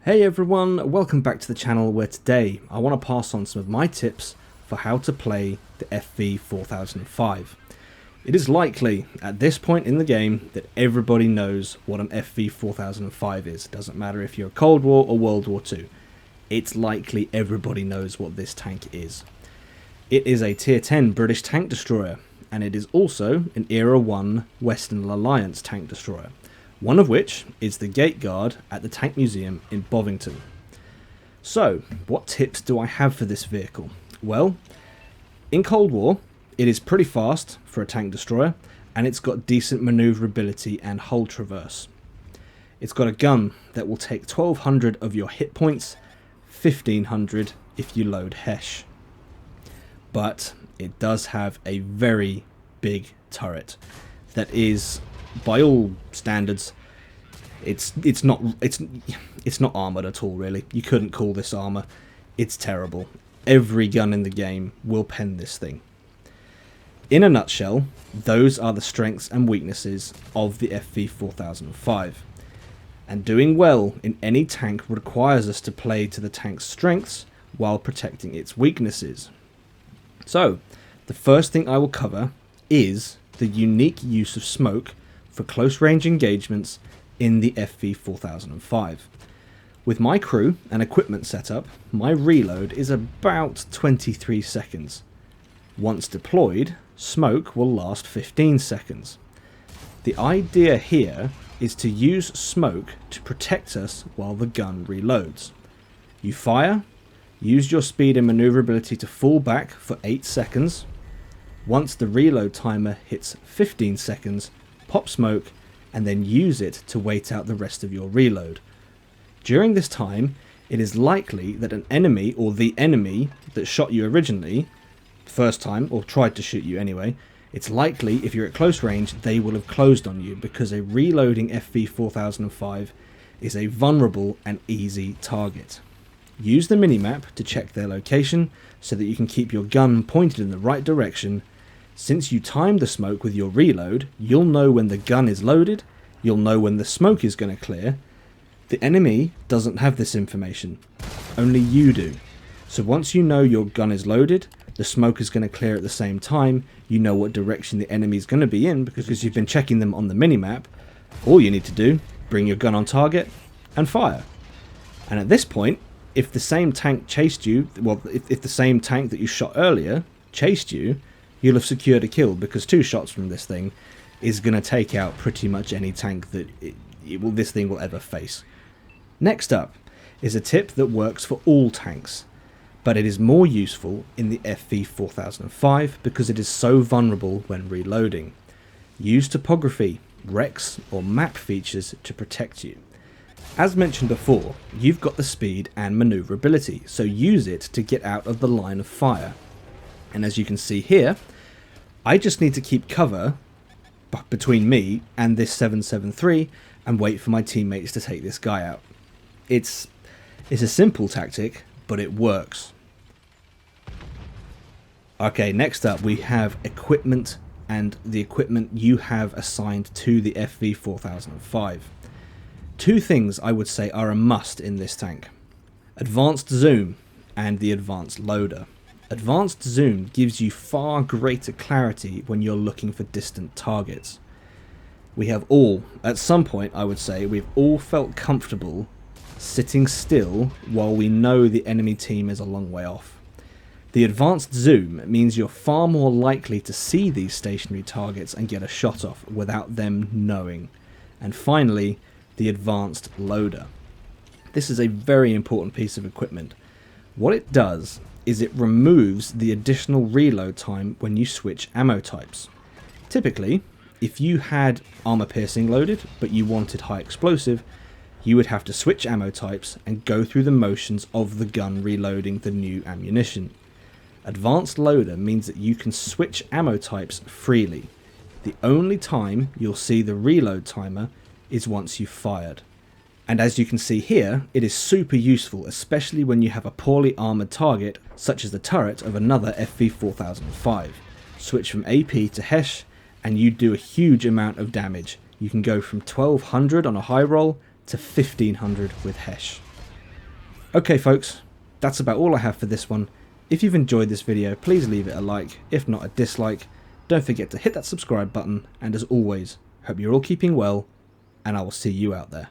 Hey everyone, welcome back to the channel where today I want to pass on some of my tips for how to play the FV4005. It is likely at this point in the game that everybody knows what an FV4005 is. Doesn't matter if you're Cold War or World War II. It's likely everybody knows what this tank is. It is a tier 10 British tank destroyer, and it is also an Era 1 Western Alliance tank destroyer. One of which is the Gate Guard at the Tank Museum in Bovington. So, what tips do I have for this vehicle? Well, in Cold War, it is pretty fast for a tank destroyer, and it's got decent manoeuvrability and hull traverse. It's got a gun that will take 1200 of your hit points, 1500 if you load Hesh. But it does have a very big turret that is, by all standards, it's not armored at all, really. You couldn't call this armor. It's terrible. Every gun in the game will pen this thing. In a nutshell, those are the strengths and weaknesses of the FV4005. And doing well in any tank requires us to play to the tank's strengths while protecting its weaknesses. So, the first thing I will cover is the unique use of smoke for close range engagements in the FV4005. With my crew and equipment setup, my reload is about 23 seconds. Once deployed, smoke will last 15 seconds. The idea here is to use smoke to protect us while the gun reloads. You fire, use your speed and maneuverability to fall back for 8 seconds. Once the reload timer hits 15 seconds, pop smoke, and then use it to wait out the rest of your reload. During this time, it is likely that an enemy, or the enemy that shot you originally, first time, or tried to shoot you anyway, it's likely if you're at close range they will have closed on you, because a reloading FV4005 is a vulnerable and easy target. Use the minimap to check their location so that you can keep your gun pointed in the right direction. Since you time the smoke with your reload, you'll know when the gun is loaded, you'll know when the smoke is going to clear. The enemy doesn't have this information, only you do. So once you know your gun is loaded, the smoke is going to clear at the same time, you know what direction the enemy is going to be in because you've been checking them on the minimap. All you need to do, bring your gun on target and fire. And at this point, if the same tank chased you, well, if the same tank that you shot earlier chased you, you'll have secured a kill, because 2 shots from this thing is going to take out pretty much any tank that this thing will ever face. Next up is a tip that works for all tanks, but it is more useful in the FV4005 because it is so vulnerable when reloading. Use topography, recs or map features to protect you. As mentioned before, you've got the speed and maneuverability, so use it to get out of the line of fire. And as you can see here, I just need to keep cover between me and this 773 and wait for my teammates to take this guy out. It's a simple tactic, but it works. Okay, next up we have equipment and the equipment you have assigned to the FV4005. 2 things I would say are a must in this tank: advanced zoom and the advanced loader. Advanced zoom gives you far greater clarity when you're looking for distant targets. We have all, at some point I would say, we've all felt comfortable sitting still while we know the enemy team is a long way off. The advanced zoom means you're far more likely to see these stationary targets and get a shot off without them knowing. And finally, the advanced loader. This is a very important piece of equipment. What it does is it removes the additional reload time when you switch ammo types. Typically, if you had armor piercing loaded but you wanted high explosive, you would have to switch ammo types and go through the motions of the gun reloading the new ammunition. Advanced loader means that you can switch ammo types freely. The only time you'll see the reload timer is once you've fired. And as you can see here, it is super useful, especially when you have a poorly armoured target, such as the turret of another FV4005. Switch from AP to Hesh, and you do a huge amount of damage. You can go from 1200 on a high roll to 1500 with Hesh. Okay folks, that's about all I have for this one. If you've enjoyed this video, please leave it a like, if not a dislike. Don't forget to hit that subscribe button, and as always, hope you're all keeping well, and I will see you out there.